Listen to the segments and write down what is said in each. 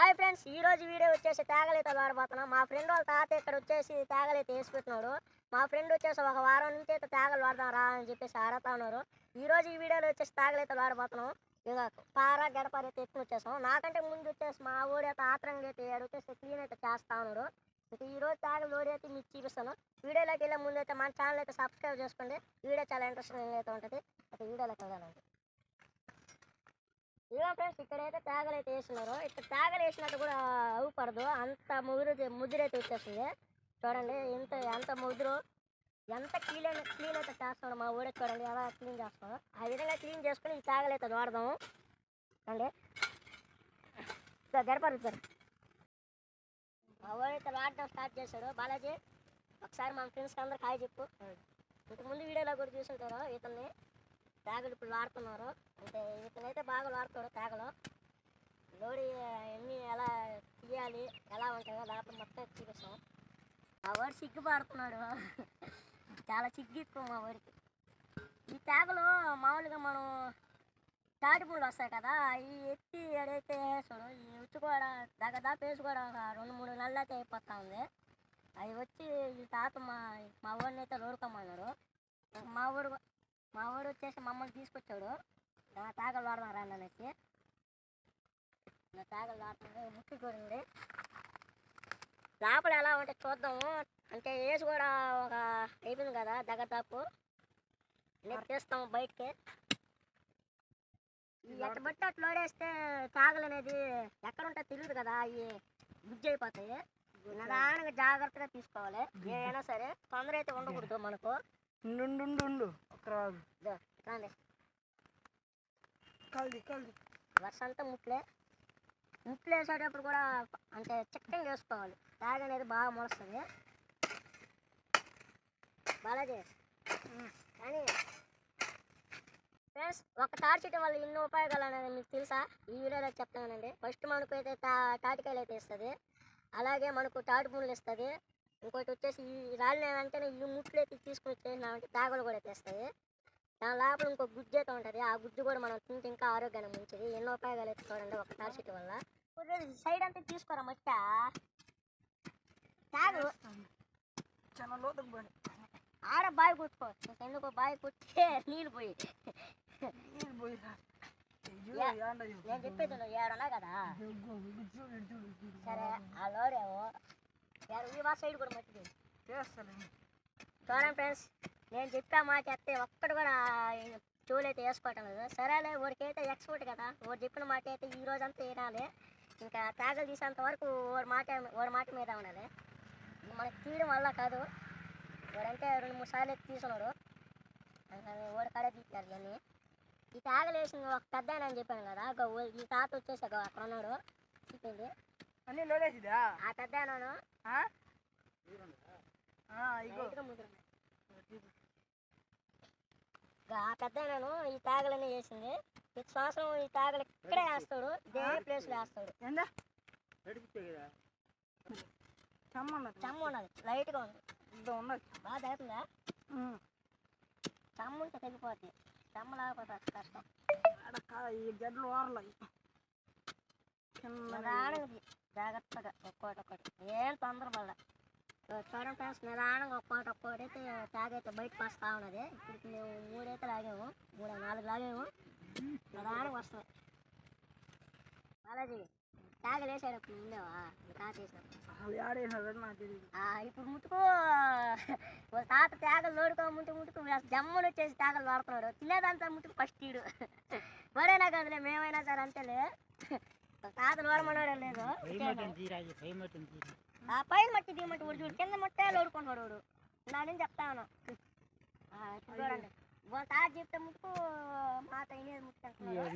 Hi friends, ఈ రోజు video వచ్చేసి తేగలైతే వాడబోతున్నాం. మా ఫ్రెండ్ వాళ్ళ తాత ఇక్కడ వచ్చేసి తేగలైతే వేసి పెట్టినాడు. మా ఫ్రెండ్ వచ్చేసి ఒక వారం నుంచి అయితే తేగలు వాడదాం రా అని చెప్పేసి ఆడుతా ఉన్నారు. ఈ రోజు ఈ వీడియోలో వచ్చేసి తేగలైతే వాడబోతున్నాం. ఇక పార గడపార అయితే ఎక్కువ వచ్చేసాం. నాకంటే ముందు వచ్చేసి మా ఊడి అయితే ఆత్రంగా అయితే వచ్చేసి క్లీన్ అయితే చేస్తా ఉన్నారు. ఇంకా ఈ రోజు తేగలు లోడి అయితే మీకు చూపిస్తాను. వీడియోలోకి వెళ్ళే ముందు అయితే మన ఛానల్ అయితే సబ్స్క్రైబ్ చేసుకోండి. వీడియో చాలా ఇంట్రెస్టింగ్ అయితే ఉంటుంది. అయితే వీడియోలోకి వెళ్ళాలండి. ఇదిగో ఫ్రెండ్స్, ఇక్కడైతే తేగలైతే వేసినారు. ఇక్కడ తేగలు వేసినట్టు కూడా అవుపడదు, అంత ముదిరైతే వచ్చేస్తుంది. చూడండి ఎంత ముదురు, ఎంత క్లీన్ అయితే చేస్తున్నాడు మా ఊడే. చూడండి ఎలా క్లీన్ చేస్తాడు. ఆ విధంగా క్లీన్ చేసుకుని ఈ తేగలైతే వాడదాము. అండి గడపరుతారు. మా ఊడైతే వాడడం స్టార్ట్ చేశాడు. బాలాజీ, ఒకసారి మన ఫ్రెండ్స్ అందరికి హాయ్ చెప్పు. ఇంతకుముందు వీడియోలో కూడా చూసుంటారు ఇతన్ని. తేగలు ఇప్పుడు వాడుతున్నారు. అంటే ఇతనైతే బాగా వాడతాడు తేగలు. లోడి అన్నీ ఎలా తీయాలి, ఎలా ఉంటాయో లోపల మొత్తం చూపిస్తాం. మా వాడు సిగ్గుపడుతున్నాడు. చాలా సిగ్గు ఎక్కువ మా వాడికి. ఈ తేగలు మామూలుగా మనం తాటి పూలు వస్తాయి కదా, అవి ఎత్తి ఎడైతే వేసాడు. ఈ ఉచ్చు కూడా దగ్గర వేసి కూడా ఒక 2-3 నెలలు అయితే అయిపోతా ఉంది. అవి వచ్చి ఈ తాత మా వాడిని అయితే లోడుకోమన్నాడు. మా వాడు వచ్చేసి మమ్మల్ని తీసుకొచ్చాడు. తేగలు వాడదాం రండి అనేసి. తేగలు వాడుతుంది, ముక్కి కూడా లోపల ఎలా ఉంటే చూద్దాము. అంటే వేసి కూడా ఒక అయిపోయింది కదా దగ్గర దాపు. నేను తీస్తాము బయటికి. ఈ ఎట్ట బట్టి అట్లా లోడేస్తే తేగలు అనేది ఎక్కడ ఉంటే తెలియదు కదా, అవి గుజ్జు అయిపోతాయి. నిదానంగా జాగ్రత్తగా తీసుకోవాలి. ఏదైనా సరే తొందర అయితే ఉండకూడదు మనకు. వర్షం అంతా ముట్లు వేసేటప్పుడు కూడా అంటే చిక్కగా వేసుకోవాలి. తేగ అనేది బాగా మొలుస్తుంది. బాలాజీ కానీ ఫ్రెండ్స్, ఒక తాటి చెట్టు వల్ల ఎన్నో ఉపయోగాలు అనేది మీకు తెలుసా? ఈ వీడియోలో చెప్తానండి. ఫస్ట్ మనకు అయితే తాటికాయలు అయితే ఇస్తుంది. అలాగే మనకు తాటి పుండ్లు ఇస్తుంది. ఇంకోటి వచ్చేసి ఈ రాలిన వెంటనే ఈ ముట్లు అయితే తీసుకుని వచ్చేసినామంటే తేగలు కూడా తెస్తాయి. దాని లోపల ఇంకో గుజ్జు అయితే ఉంటుంది. ఆ గుజ్జు కూడా మనం తింటే ఇంకా ఆరోగ్యానికి మంచిది. ఎన్నో ఉపయోగాలు అయితే చూడండి ఒక తాటి చెట్టు వల్ల. సైడ్ అంతా తీసుకోరా మట్ట తాగు చాలా లోతుకు పోయి ఆడ బావి కుట్టుకో. ఎందుకో బావి కుట్టే నీళ్ళు పోయి నేను చెప్పేది నువ్వు ఏడన్నా కదా. సరే ఆ లోడేమో ఈ బా సైడ్ కూడా మట్టి చేస్తాను. చూడండి ఫ్రెండ్స్, నేను చెప్పా మాట ఎత్తే ఒక్కటి కూడా చెవులైతే వేసుకోవటం లేదు. సరేలే, వాడికైతే ఎక్స్పర్ట్ కదా, వాడు చెప్పిన మాట అయితే ఈ రోజంతా వినాలి. ఇంకా తేగలు తీసేంత వరకు వాడి మాట మీద ఉండాలి. మనకి తీయడం వల్ల కాదు, వాడంటే 2-3 సార్లు అయితే తీసుకున్నాడు. వాడి కాడే తీస్తారు ఇవన్నీ. ఈ తేగలు వేసింది ఒక పెద్ద అని చెప్పాను కదా, ఈ తాత వచ్చేసి అక్కడ ఉన్నాడు. చెప్పింది అన్నీ లోడేసిదా ఆ పెద్ద ఆ పెద్ద ఈ తేగలన్నీ వేసింది. ప్రతి సంవత్సరం ఈ తేగలు ఇక్కడే వేస్తాడు, ఇదే ప్లేస్లో వేస్తాడు. చెమ్మ ఉన్నది, లైట్గా ఉంది. బాగా తగ్గుతుందా? చెమ్మ ఉంటే తగ్గిపోద్ది, చెమ్మ లేకపోతే కష్టం. ఈ గడ్డలు ఓరలు జాగ్రత్తగా ఒక్కోటి ఏం తొందర పడ. చూడండి ఫ్రెండ్స్, నిదానంగా ఒక్కోటి అయితే తాగైతే బయటకు వస్తూ ఉన్నది. ఇప్పుడు మేము 3 అయితే లాగాము, 3-4 లాగాము. నిదానంగా వస్తాయి. బాలాజీ, తాగలు వేసేటప్పుడు ఉండేవా? తాత వేసినప్పుడు ఇప్పుడు ముట్టుకో. తాత తేగలు ముట్టుకు జమ్మని వచ్చేసి తేగలు వాడుతున్నాడు. తినేదంతా ముట్టుకు ఫస్ట్ ఈడు. వాడైనా కదలే, మేమైనా సరే అంతేలే. తాతలు వాడమన్నాడే లేదు. ఆ పైన మట్టి దిగమట్టి వాడు చూడు, కింద మట్టే లోడుకుంటున్నాడు వాడు. నా నేను చెప్తాను. చూడండి, తాత చెప్తే ముట్టుకు మాట అయినది ముట్టుకుంటున్నాడు.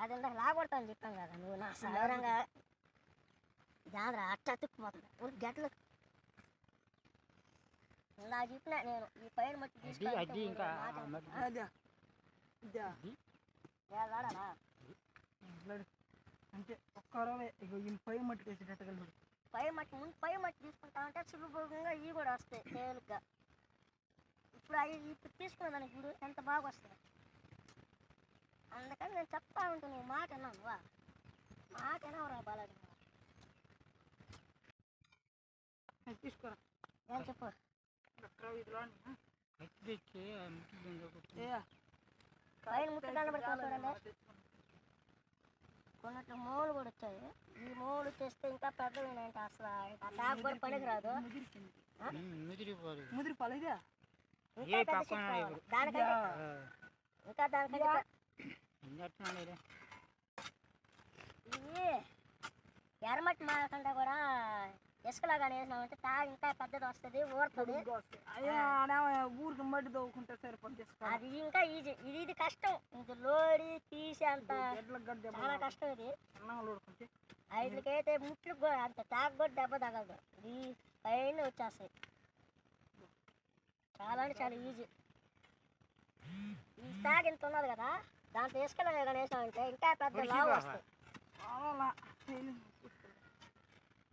అది లాగొడతాను చెప్పాను కదా, నువ్వు నా సాధారణంగా జాగ్ర అట్ట తిక్కుపోతుంది గట్లు. ఇలా చెప్పినా నేను ఈ పైన మట్టి తీసుకుంటాడా అంటే ఒక్క అరవై ఇక పై మట్టి వేసేటట్టుగా పై మట్టి తీసుకుంటామంటే సులభంగా ఇవి కూడా వస్తాయి తేలిగ్గా. ఇప్పుడు తీసుకున్నదానికి ఇప్పుడు ఎంత బాగా వస్తాయి. అందుకని నేను చెప్తా ఉంటాను, నువ్వు మాట విన్నాను. మాట వినవరా బాలాజీ? తీసుకోరా. ఏం చెప్పు. పైన ముట్టు కనబడుతుంది చూడండి. కొన్నట్లు మూలు కూడా వచ్చాయి. ఈ మూలు తెస్తే ఇంకా పెద్దవి అసలు నాకు కూడా పనికి రాదు. ఇవి ఎర్రమట్టి మాకంటే కూడా ఇసుకలాగా వేసినామంటే తాగి ఇంకా పెద్దది వస్తుంది, ఊరుతుంది. ఊరికి మట్టి తవ్వుకుంటే సరిపోతుంది. అది ఇంకా ఈజీ. ఇది కష్టం, ఇది లోడి తీసి అంత చాలా కష్టం. ఇది ఐదులకైతే ముట్లకు కూడా అంత తాగ కూడా దెబ్బ తగలదు. ఇది పైన వచ్చేస్తాయి. చాలా అంటే చాలా ఈజీ. ఈ తాగి ఇంత ఉన్నది కదా, దాంట్లో ఇసుకలాగా వేసామంటే ఇంకా పెద్ద లావు వస్తాయి.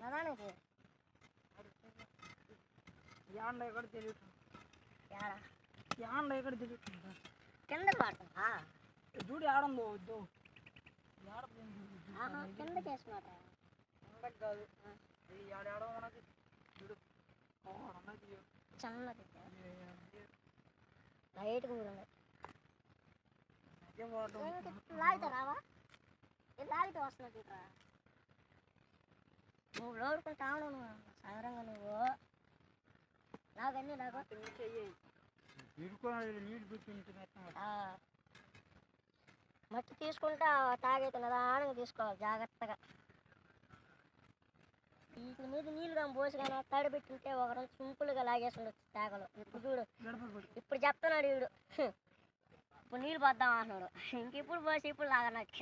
నదానికి ఎక్కడ తెలియదు, కిందకి పడుతుందా? చూడు ఆడందో వద్దు, కిందకి వేసుకున్నట కాదు ఉన్నది. చూడు చల్లది లైట్ కూడా లాగితే రావా? లాగితే వస్తున్నది. నువ్వు లోడుకుంటావు నువ్వు సాగరంగా. నువ్వు నాకన్నీ నాకు మట్టి తీసుకుంటా తాగైతే నిదానంగా తీసుకోవాలి, జాగ్రత్తగా. వీటి మీద నీళ్ళు కానీ పోసి కానీ తడిపెట్టుంటే ఒక రోజు సింపుల్గా లాగేసి ఉండొచ్చు తాగలు. ఇప్పుడు చూడు, ఇప్పుడు చెప్తున్నాడు వీడు, ఇప్పుడు నీళ్ళు పోద్దాం అంటున్నాడు. ఇంకెప్పుడు పోసి ఇప్పుడు లాగనక్క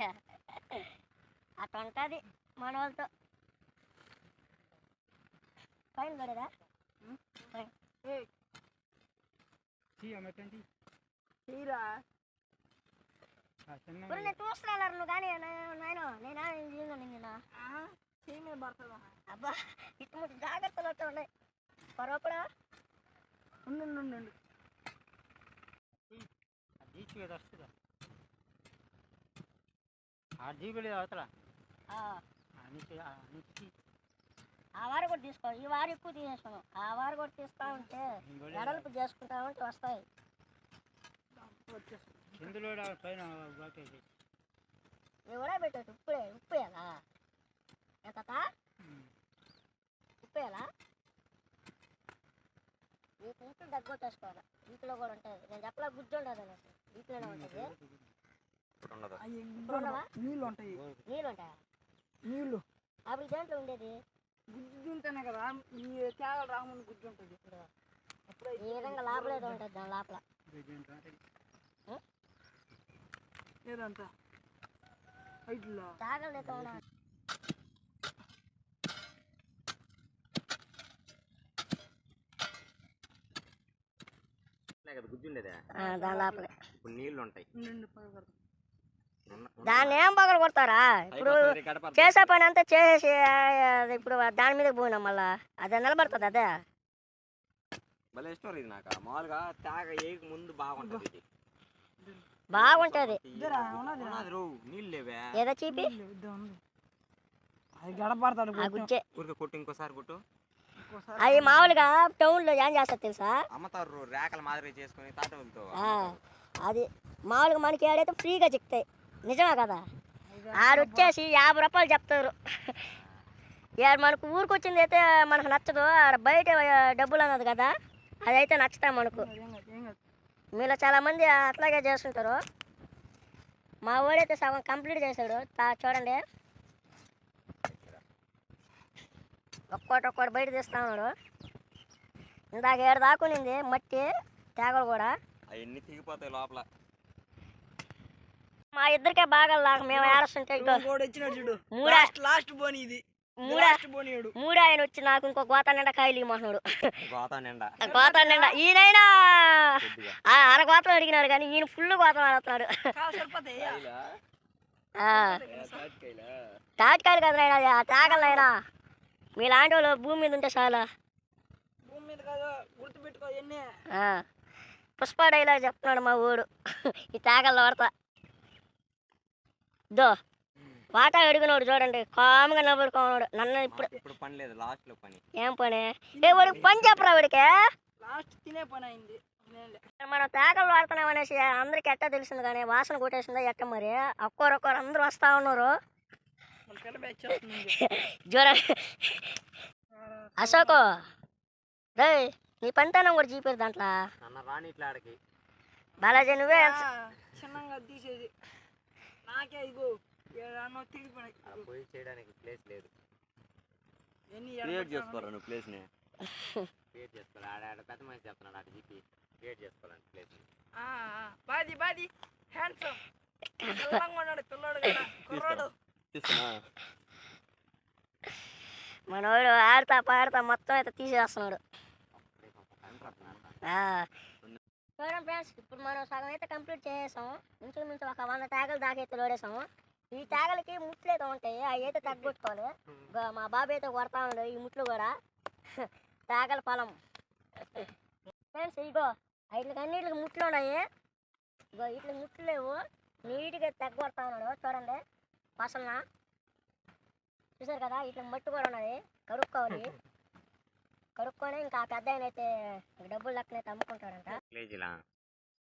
అట్లా ఉంటుంది మన వాళ్ళతో. పైన పడేదా? నేను చూస్తున్నాను నువ్వు కానీ అబ్బా ఇటు జాగ్రత్తలు ఉన్నాయి. పొరపడా ఉండండి. ఆ వారు కూడా తీసుకో. ఈ వారు ఎక్కువ తీసేస్తాను. ఆ వారు కూడా తీస్తా ఉంటే ఎడల్పు చేసుకుంటా ఉంటే వస్తాయి. ఎవడా పెట్టదు ఇప్పుడే ఉప్పు వేయాలా? ఎంత ఉప్పు వేయాలా? వీటి ఇంట్లో దగ్గొట్టేసుకోవాలి. వీటిలో కూడా ఉంటుంది. నేను చెప్పలా గుజ్జు ఉండదు అసలు. వీటిలోనే ఉంటుంది. నీళ్ళు ఉంటాయి. నీళ్ళు ఉంటాయా? నీళ్ళు అప్పుడు దేంట్లో ఉండేది గుజ్జు ఉంటేనే కదా ఈ తేగలు రాముందు గుజ్జు ఉంటుంది. ఈ విధంగా లోపల ఏదో ఉంటుంది దాని లోపల. లేదంతా తేగలు అయితే ఉండాలి. దాని లోపలే ఇప్పుడు నీళ్ళు ఉంటాయి. దాన్ని ఏం పగలు కొడతారా? ఇప్పుడు చేసే పని అంతా చేసేసి ఇప్పుడు దాని మీద పోయినా మళ్ళా అదే నిలబడుతుంది. అదే భలే ఇష్టం ఇది నాకు. మామూలుగా తాగ ఏక ముందు బాగుంటుంది. బాగుంటది. నీళ్ళు లేవే ఏదో చీపి కొట్టు, ఇంకోసారి కొట్టు. అవి మామూలుగా టౌన్ లో ఏం చేస్తారు తెలుసా? అమ్మతారు రేకల మాదిరి చేసుకుని తాటవులతో. అది మామూలుగా మనకి ఏడైతే ఫ్రీగా చిక్తాయి. నిజమే కదా? ఆడొచ్చేసి 50 రూపాయలు చెప్తారు. మనకు ఊరికి వచ్చింది అయితే మనకు నచ్చదు. ఆడ బయట డబ్బులు అన్నది కదా, అదైతే నచ్చుతాయి మనకు. మీలో చాలామంది అట్లాగే చేస్తుంటారు. మా వాడైతే సగం కంప్లీట్ చేశాడు. చూడండి, ఒక్కోటి బయట తీస్తా ఉన్నాడు. ఇందాక 7 దాకునింది మట్టి తేగలు కూడా. అవన్నీ తిరిగిపోతాయి లోపల. మా ఇద్దరికే బాగా లాగా మేము ఏడుస్తుంటే మూడు ఆయన వచ్చి నాకు ఇంకో గోత నిండా కాయలు ఇవ్వమంటున్నాడు. గోత నిండా ఈయనైనా అర గోతం అడిగినారు కానీ ఈయన ఫుల్ గోతం ఆడుతున్నాడు. తాటికాయలు కదా నాయన, అది ఆ తాగలైనా మీలాంటి వాళ్ళు భూమి మీద ఉంటే చాలా. భూమి మీద కాదు, గుర్తుపెట్టుకో ఎన్ని. పుష్ప డైలాగ్ చెప్తున్నాడు మా ఊడు. ఈ తాగల్లో వాడతా దో వాటా అడిగినోడు చూడండి, కామ్గా నిలబడుకోన్నాడు. నన్ను ఇప్పుడు పని లేదు, లాస్ట్ లో పని. ఏం పని? వాడికి పని చెప్పరా వాడికి? లాస్ట్ తినే పని అయింది. మనం తేగలు వాడుతున్నాం అనేసి అందరికి ఎట్టా తెలిసింది, కానీ వాసన కొట్టేసిందా ఎట్ట మరి? ఒక్కొక్కరు అందరూ వస్తా ఉన్నారు. చూడండి అశోకు, రే నీ పనితనం కూడా చూపారు దాంట్లో. రాని ఇట్లా ఆడకి బాలాజీ నువ్వే చిన్నగా తీసేది నాకే. ఇగో పోయి చేయడానికి ప్లేస్ లేదు. ఎన్ని క్రియేట్ చేసుకోరా నువ్వు ప్లేస్ ని. క్రియేట్ చేసుకోవాలి. ఆడ పెద్ద మనిషి చెప్తున్నాడు, అటు చెప్పి క్రియేట్ చేసుకోవాలని ప్లేస్ ని. బాది బాది హ్యాండ్సమ్ ఉన్నాడు పిల్లోడు కదా, కుర్రాడు. మనోడు ఆడతా పాడతా మొత్తం అయితే తీసేస్తున్నాడు. చూడండి ఫ్రెండ్స్, ఇప్పుడు మనం సగం అయితే కంప్లీట్ చేసేసాము. ఇంచుమించు ఒక 100 తేగలు దాకా అయితే లోడేసాము. ఈ తేగలకి ముట్లు అయితే ఉంటాయి, అవి అయితే తగ్గొట్టుకోవాలి. మా బాబు అయితే కొడతా ఉండు ఈ ముట్లు కూడా. తేగల పొలం ఫ్రెండ్స్, ఇగో వీటికి అన్నిటికి ముట్లు ఉన్నాయి. ఇగో వీటికి ముట్లు లేవు, నీట్గా తగ్గొడతా ఉన్నాడు. చూడండి పసలన చూసారు కదా, వీటికి మట్టు కూడా ఉన్నది. కడుక్కోవాలి, కడుక్కొని ఇంకా పెద్ద ఆయన అయితే డబ్బులు లెక్కనైతే అమ్ముకుంటాడంట.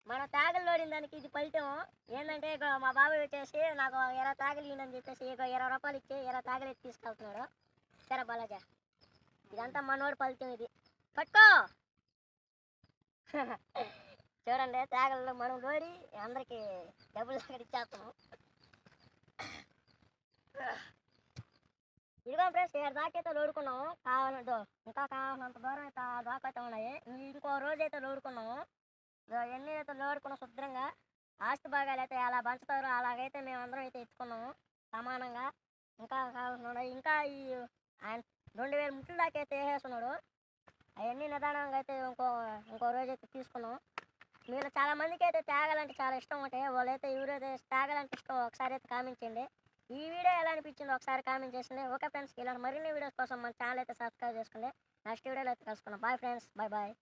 మన తాగలు లోడిన దానికి ఇది ఫలితం ఏంటంటే, ఇక మా బాబాయ్ వచ్చేసి నాకు 20 తాగలు ఇవ్వండి చెప్పేసి ఇక 20 రూపాయలు ఇచ్చి 20 తాగలు ఎత్తి తీసుకెళ్తున్నాడు. సరే బాలాజా, ఇదంతా మనోడు ఫలితం. ఇది పట్టుకో. చూడండి తాగల్లో మనం లోడి అందరికి డబ్బులు అక్కడ ఇచ్చేస్తాము. ఇదిగో ఫ్రెండ్స్, 7 దాకా అయితే లోడుకున్నాము. కావాలంటే ఇంకా కావాలంత దూరం అయితే దాకా అయితే ఉన్నాయి. ఇంకో రోజు అయితే లోడుకున్నాము. ఎన్ని అయితే లోడుకున్నాం శుభ్రంగా. ఆస్తి భాగాలు అయితే ఎలా పంచుతారో అలాగైతే మేమందరం అయితే ఎత్తుకున్నాము సమానంగా. ఇంకా కావాల్సిన ఇంకా ఈ ఆయన 2000 ముట్లు దాకా అయితే వేసేస్తున్నాడు. అవన్నీ నిదానంగా అయితే ఇంకో రోజు అయితే తీసుకున్నాం. మీరు చాలా మందికి అయితే తేగాలంటే చాలా ఇష్టం ఉంటాయి. వాళ్ళైతే ఎవరైతే తేగాలంటే ఇష్టం ఒకసారి అయితే కామెంట్ చేయండి. ఈ వీడియో ఎలా అనిపించిందో ఒకసారి కామెంట్ చేయండి. ఓకే ఫ్రెండ్స్, ఇలాంటి మరిన్ని వీడియోస్ కోసం మన ఛానల్ అయితే సబ్స్క్రైబ్ చేసుకోండి. నెక్స్ట్ వీడియోలో అయితే కలుసుకున్నాం. Bye friends, bye bye.